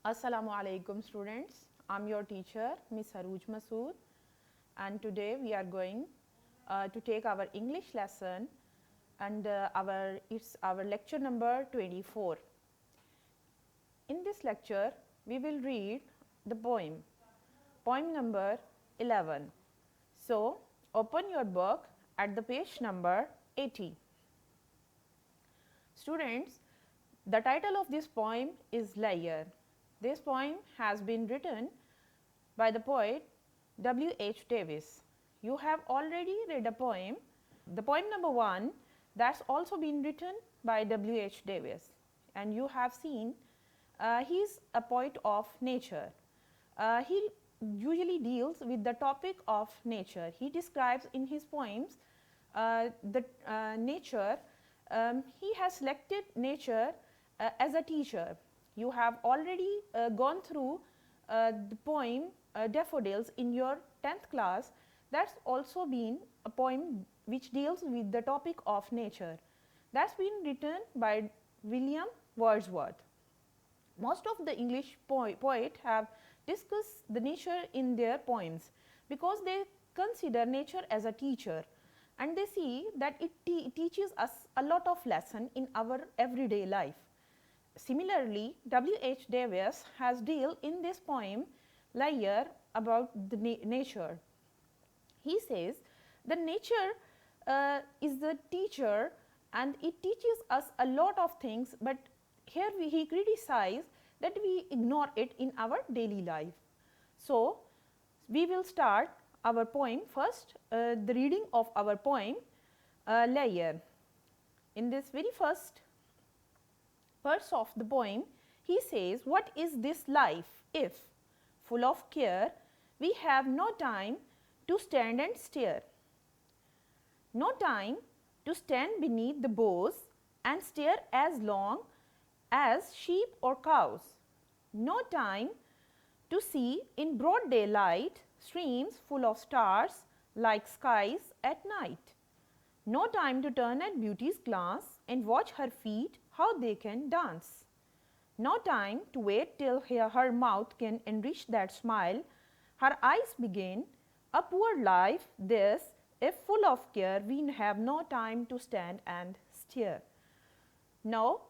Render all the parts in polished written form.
Assalamu alaikum students. I'm your teacher Miss Haruj Masood, and today we are going to take our English lesson, and it's our lecture number 24. In this lecture we will read the poem number 11. So open your book at the page number 80. Students, the title of this poem is Layer. This poem has been written by the poet W.H. Davis. You have already read a poem, the poem number 1, that's also been written by W.H. Davis, and you have seen he is a poet of nature. He usually deals with the topic of nature. He describes in his poems the nature. He has selected nature as a teacher. You have already gone through the poem Daffodils in your 10th class. That's also been a poem which deals with the topic of nature. That's been written by William Wordsworth. Most of the English poets have discussed the nature in their poems because they consider nature as a teacher, and they see that it teaches us a lot of lesson in our everyday life. Similarly, W.H. Davis has dealt in this poem Layer about the nature. He says that nature is the teacher and it teaches us a lot of things, but here he criticizes that we ignore it in our daily life. So we will start our poem first, the reading of our poem Layer. In this very first verse of the poem, he says, "What is this life if, full of care, we have no time to stand and stare? No time to stand beneath the boughs and stare as long as sheep or cows. No time to see in broad daylight streams full of stars like skies at night. No time to turn at beauty's glance and watch her feet how they can dance. No time to wait till her mouth can enrich that smile her eyes begin. A poor life this, if full of care we have no time to stand and stare." Now,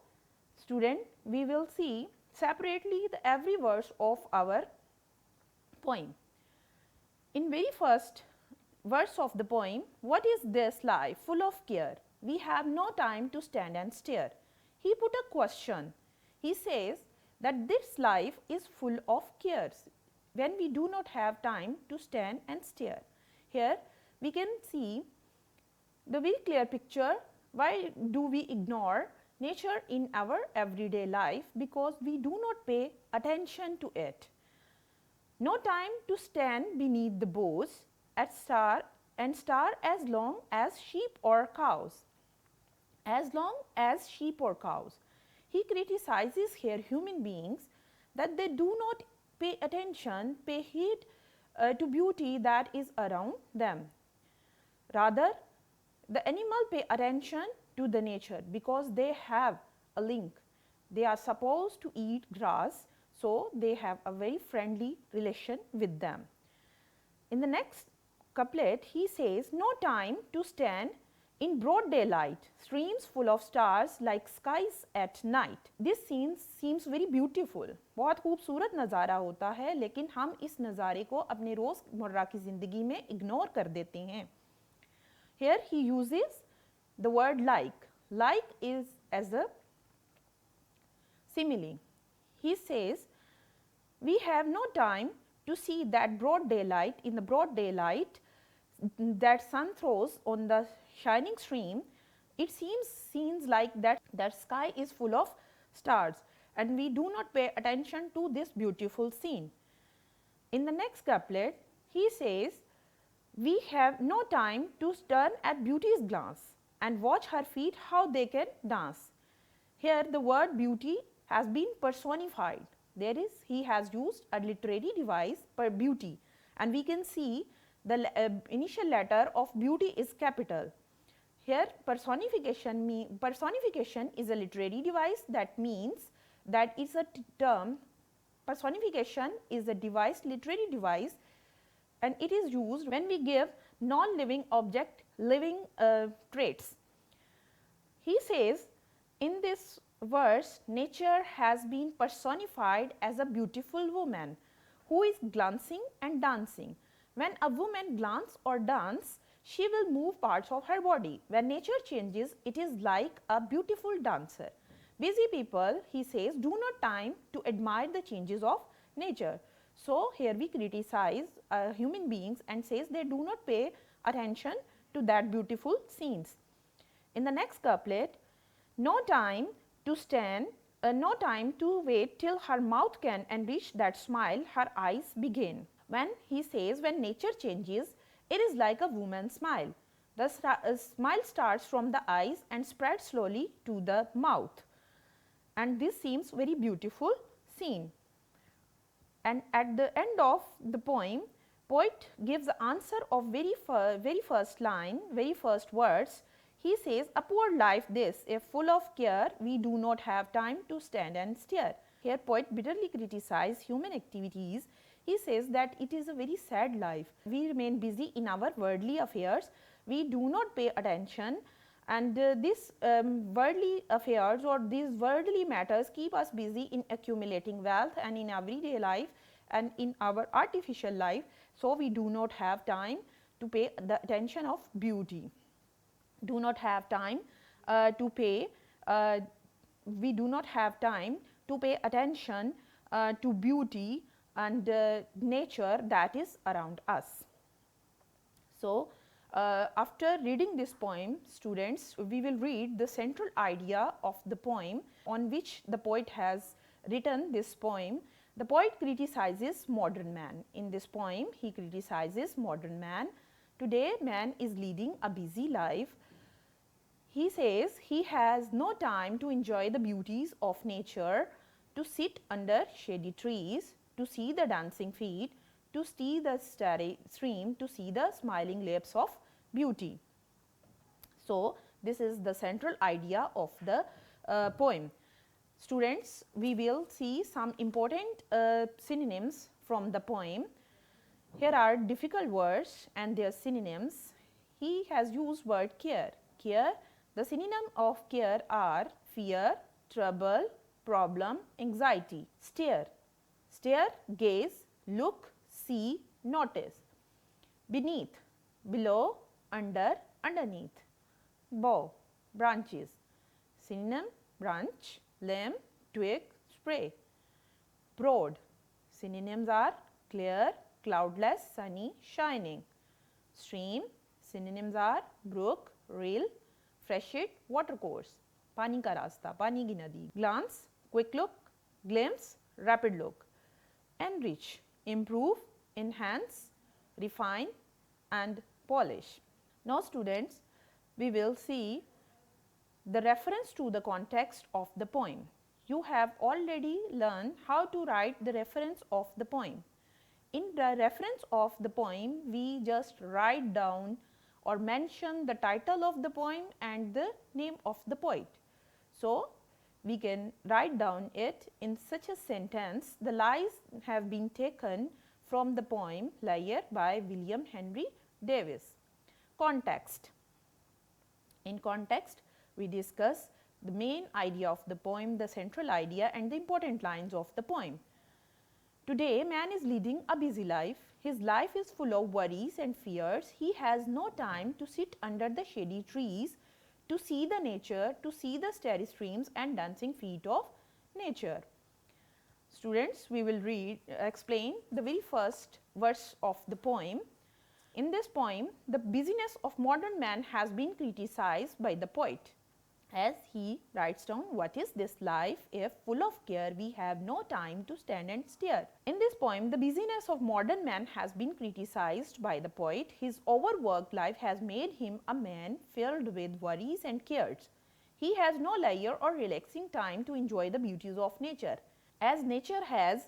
student, we will see separately the every verse of our poem. In very first verse of the poem, "What is this life full of care? We have no time to stand and stare." He put a question. He says that this life is full of cares when we do not have time to stand and stare. Here we can see the very clear picture. Why do we ignore nature in our everyday life? Because we do not pay attention to it. No time to stand beneath the boughs and star as long as sheep or cows. As long as sheep or cows. He criticizes here human beings that they do not pay attention, pay heed to beauty that is around them. Rather, the animal pay attention to the nature because they have a link. They are supposed to eat grass, so they have a very friendly relation with them. In the next couplet, he says, "No time to stand in broad daylight, streams full of stars like skies at night." This scene seems very beautiful. बहुत खूबसूरत नज़ारा होता है, लेकिन हम इस नज़ारे को अपने रोज़मर्रा की ज़िंदगी में इग्नोर कर देते हैं. Here he uses the word like. Like is as a simile. He says, "We have no time to see that broad daylight. In the broad daylight that sun throws on the shining stream, it seems like that sky is full of stars, and we do not pay attention to this beautiful scene." In the next couplet, he says, "We have no time to turn at beauty's glance and watch her feet how they can dance." Here the word beauty has been personified. He has used a literary device for beauty, and we can see the initial letter of beauty is capital. Here personification is a literary device. That means that is a term personification is a device, literary device, and it is used when we give non-living object living traits. He says in this verse, nature has been personified as a beautiful woman who is glancing and dancing. When a woman glances or dances, she will move parts of her body. When nature changes, it is like a beautiful dancer. Busy people, he says, do not time to admire the changes of nature. So, here we criticize human beings and says they do not pay attention to that beautiful scenes. In the next couplet, no time to stand, no time to wait till her mouth can enrich that smile, her eyes begin. When he says when nature changes, it is like a woman's smile. The smile starts from the eyes and spreads slowly to the mouth, and this seems very beautiful scene. And at the end of the poem, poet gives the answer of very first line, very first words. He says, a poor life this, if full of care, we do not have time to stand and stare. Here poet bitterly criticizes human activities. He says that it is a very sad life. We remain busy in our worldly affairs. We do not pay attention, and these worldly affairs or these worldly matters keep us busy in accumulating wealth and in everyday life and in our artificial life. So, we do not have time to pay the attention of beauty. Do not have time to pay, we do not have time to pay attention to beauty and nature that is around us. So, after reading this poem, students, we will read the central idea of the poem on which the poet has written this poem. The poet criticizes modern man. In this poem, he criticizes modern man. Today, man is leading a busy life. He says he has no time to enjoy the beauties of nature, to sit under shady trees, to see the dancing feet, to see the starry stream, to see the smiling lips of beauty. So, this is the central idea of the poem. Students, we will see some important synonyms from the poem. Here are difficult words and their synonyms. He has used word care. Care, the synonym of care are fear, trouble, problem, anxiety. Stare, stare, gaze, look, see, notice. Beneath, below, under, underneath. Bough, branches. Synonym, branch, limb, twig, spray. Broad, synonyms are clear, cloudless, sunny, shining. Stream, synonyms are brook, rill, freshet, watercourse. Pani ka rasta, pani ki nadi. Glance, quick look, glimpse, rapid look. Enrich, improve, enhance, refine and polish. Now students, we will see the reference to the context of the poem. You have already learned how to write the reference of the poem. In the reference of the poem, we just write down or mention the title of the poem and the name of the poet. So, we can write down it in such a sentence. The lines have been taken from the poem Lear by William Henry Davies. Context. In context, we discuss the main idea of the poem, the central idea and the important lines of the poem. Today, man is leading a busy life. His life is full of worries and fears. He has no time to sit under the shady trees, to see the nature, to see the starry streams and dancing feet of nature. Students, we will explain the very first verse of the poem. In this poem, the busyness of modern man has been criticized by the poet, as he writes down, what is this life if full of care we have no time to stand and stare. In this poem, the busyness of modern man has been criticized by the poet. His overworked life has made him a man filled with worries and cares. He has no leisure or relaxing time to enjoy the beauties of nature, as nature has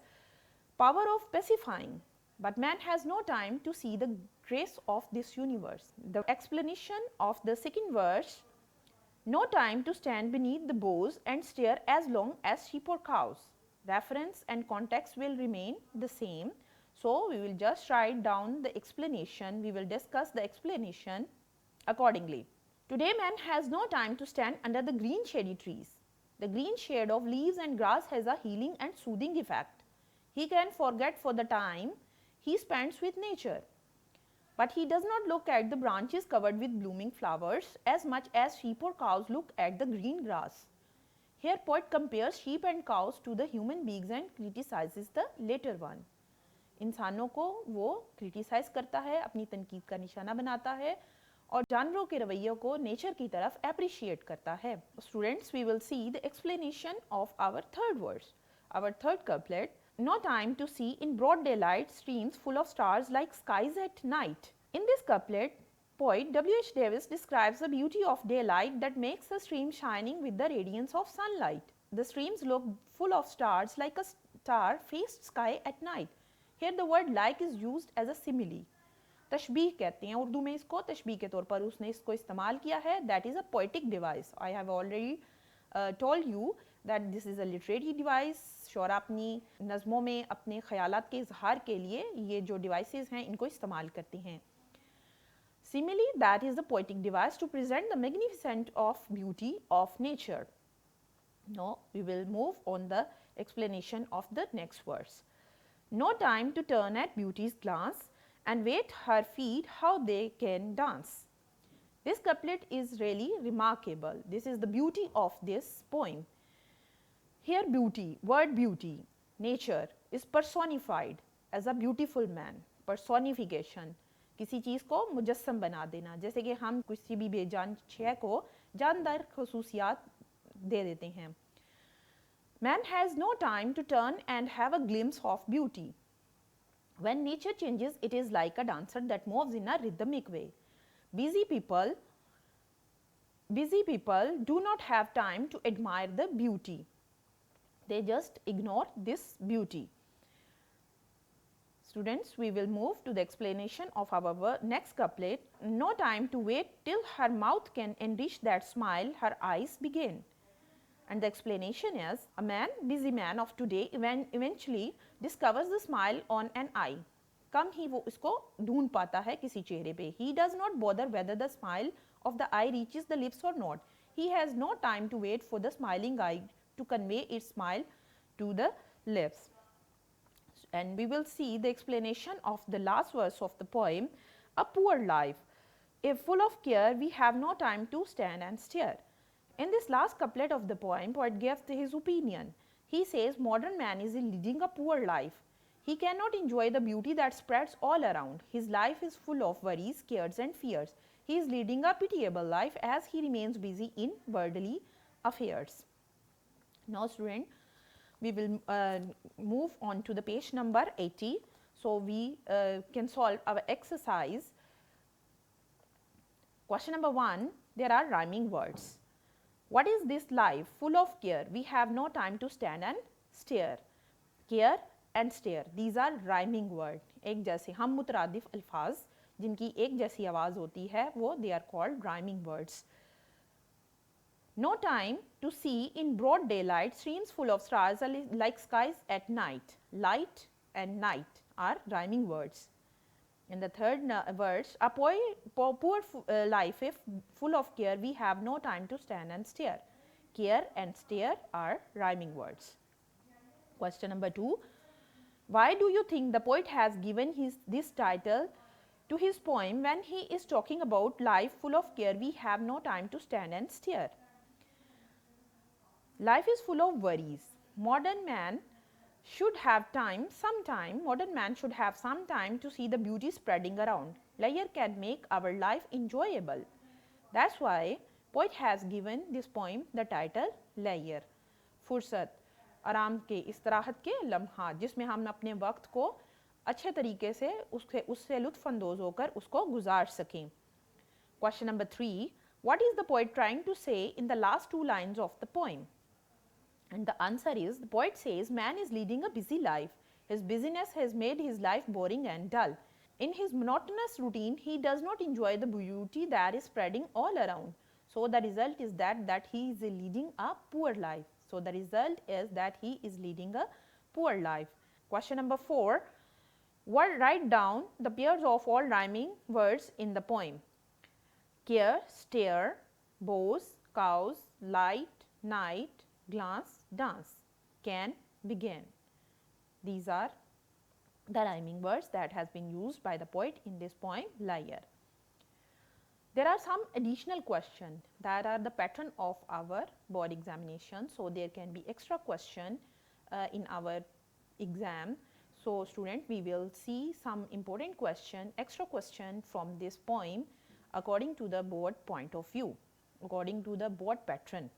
power of pacifying, but man has no time to see the grace of this universe. The explanation of the second verse, no time to stand beneath the boughs and stare as long as sheep or cows. reference and context will remain the same. So, we will just write down the explanation, we will discuss the explanation accordingly. Today man has no time to stand under the green shady trees. The green shade of leaves and grass has a healing and soothing effect. He can forget for the time he spends with nature. But he does not look at the branches covered with blooming flowers as much as sheep or cows look at the green grass. Here poet compares sheep and cows to the human beings and criticizes the later one. इंसानों को वो criticise करता है, अपनी तनकीद का निशाना बनाता है और जानवरों के रवैयों को नेचर की तरफ एप्रिशिएट करता है. Students, we will see the explanation of our third verse. Our third couplet. No time to see in broad daylight streams full of stars like skies at night. In this couplet, poet W.H. Davis describes the beauty of daylight that makes a stream shining with the radiance of sunlight. The streams look full of stars like a star-faced sky at night. Here the word like is used as a simile. तशबीह कहते हैं उर्दू में इसको, तशबीह के तौर पर उसने इसको इस्तेमाल किया है. That is a poetic device. I have already told you that this is a literary device. शोरा अपनी नज़मों में अपने ख़यालात के इजहार के लिए ये जो डिवाइसेस हैं इनको इस्तेमाल करते हैं. Simile, that is the poetic device to present the magnificent of beauty of nature. Now we will move on the explanation of the next verse. No time to turn at beauty's glance and wait her feet how they can dance. This couplet is really remarkable. This is the beauty of this poem. Here beauty, word beauty, nature is personified as a beautiful man. Personification, किसी चीज़ को मुजस्सम बना देना, जैसे कि हम किसी भी बेजान शय को जानदार खसूसियात दे देते हैं. Man has no time to turn and have a glimpse of beauty. When nature changes, it is like a dancer that moves in a rhythmic way. Busy people do not have time to admire the beauty. They just ignore this beauty. Students, we will move to the explanation of our next couplet. No time to wait till her mouth can enrich that smile her eyes begin. And the explanation is, a man, busy man of today eventually discovers the smile on an eye. कम ही वो इसको ढूंढ पाता है किसी चेहरे पे. He does not bother whether the smile of the eye reaches the lips or not. He has no time to wait for the smiling eye to convey its smile to the lips. And we will see the explanation of the last verse of the poem, a poor life. If full of care, we have no time to stand and stare. In this last couplet of the poem, poet gives his opinion. He says modern man is leading a poor life. He cannot enjoy the beauty that spreads all around. His life is full of worries, cares and fears. He is leading a pitiable life as he remains busy in worldly affairs. Now student, we will move on to the page number 80. So we can solve our exercise. Question number 1, there are rhyming words. What is this life full of care? We have no time to stand and stare. Care and stare, these are rhyming word. एक जैसे हम मुतरादिफ अल्फाज जिनकी एक जैसी आवाज़ होती है वो they are called rhyming words. No time to see in broad daylight, streams full of stars are like skies at night. Light and night are rhyming words. In the third verse, a poor life if full of care, we have no time to stand and stare. Care and stare are rhyming words. Question number 2, why do you think the poet has given this title to his poem when he is talking about life full of care, we have no time to stand and stare? Life is full of worries. Modern man should have some time to see the beauty spreading around. Leisure can make our life enjoyable. That's why poet has given this poem the title Leisure. फुर्सत, आराम के, इस्तराहत के लम्हात जिसमें हम अपने वक्त को अच्छे तरीके से उससे लुत्फ़अंदोज़ होकर उसको गुजार सकें. Question number 3, what is the poet trying to say in the last 2 lines of the poem? And the answer is, the poet says man is leading a busy life. His busyness has made his life boring and dull. In his monotonous routine, he does not enjoy the beauty that is spreading all around. So the result is that he is leading a poor life. So, the result is that he is leading a poor life. Question number 4. Write down the pairs of all rhyming words in the poem. Care, stare, bows, cows, light, night, glass, dance, can, begin. These are the rhyming words that has been used by the poet in this poem Liar. There are some additional questions that are the pattern of our board examination. So, there can be extra question in our exam. So, student, we will see some important question, extra question from this poem according to the board point of view, according to the board pattern.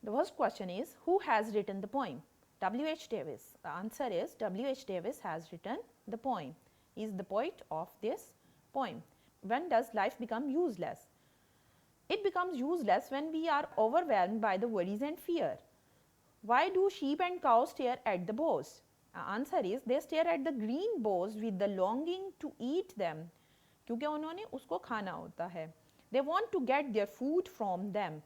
The first question is, who has written the poem? W.H. Davis. The answer is W.H. Davis has written the poem. He is the poet of this poem. When does life become useless? It becomes useless when we are overwhelmed by the worries and fear. Why do sheep and cows stare at the boughs? The answer is they stare at the green boughs with the longing to eat them. क्योंकि उन्होंने उसको खाना होता है. They want to get their food from them.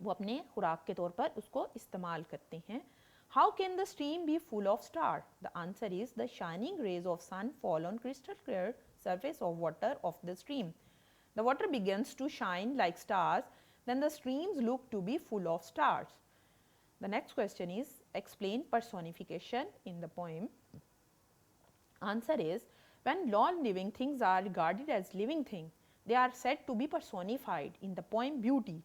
वो अपने खुराक के तौर पर उसको इस्तेमाल करते हैं. How can the stream be full of stars? The answer is the shining rays of sun fall on crystal clear surface of water of the stream. The water begins to shine like stars, then the streams look to be full of stars. The next question is, explain personification in the poem. Answer is, when non-living things are regarded as living things, they are said to be personified. In the poem, beauty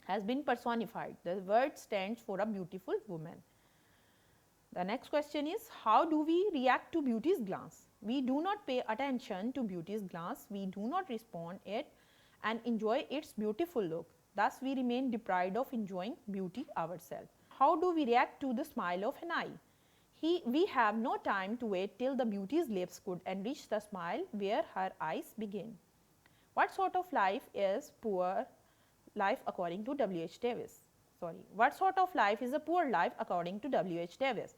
has been personified. The word stands for a beautiful woman. The next question is, how do we react to beauty's glance? We do not pay attention to beauty's glance. We do not respond it and enjoy its beautiful look. Thus, we remain deprived of enjoying beauty ourselves. How do we react to the smile of an eye? We have no time to wait till the beauty's lips could enrich the smile where her eyes begin. What sort of life is poor life according to W.H. Davis? What sort of life is a poor life according to W.H. Davis?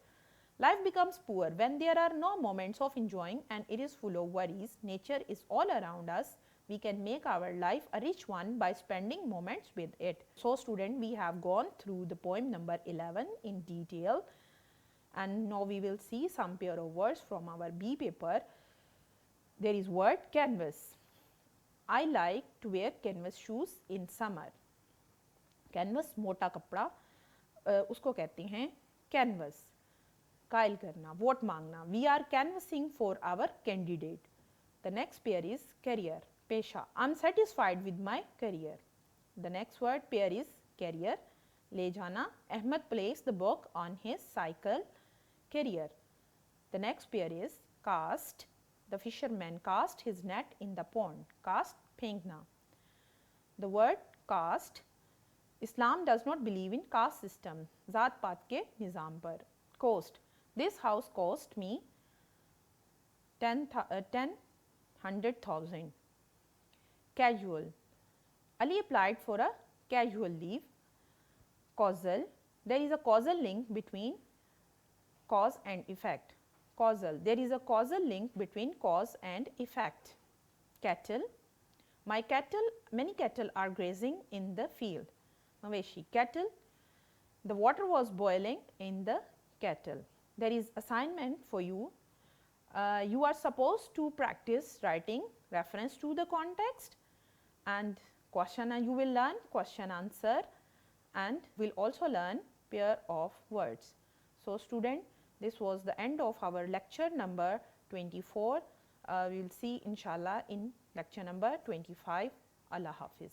Life becomes poor when there are no moments of enjoying and it is full of worries. Nature is all around us. We can make our life a rich one by spending moments with it. So, student, we have gone through the poem number 11 in detail, and now we will see some pair of words from our B paper. There is word canvas. I like to wear canvas shoes in summer. Canvas मोटा कपड़ा, उसको कहते हैं canvas. कायल करना, vote मांगना. We are canvassing for our candidate. The next pair is career, पेशा. I am satisfied with my career. The next word pair is career, ले जाना. Ahmed placed the book on his cycle. Career. The next pair is cast. The fisherman cast his net in the pond. Cast, फेंकना. The word caste. Islam does not believe in caste system. जात पात के निज़ाम पर. Cost. This house cost me 100,000. Casual. Ali applied for a casual leave. Causal. There is a causal link between cause and effect. Causal. There is a causal link between cause and effect. Cattle. My cattle, many cattle are grazing in the field. Maveshi. Cattle. The water was boiling in the kettle. There is assignment for you. You are supposed to practice writing reference to the context, and question you will learn question answer, and will also learn pair of words. So, student, this was the end of our lecture number 24. We will see inshallah in lecture number 25. Allah Hafiz.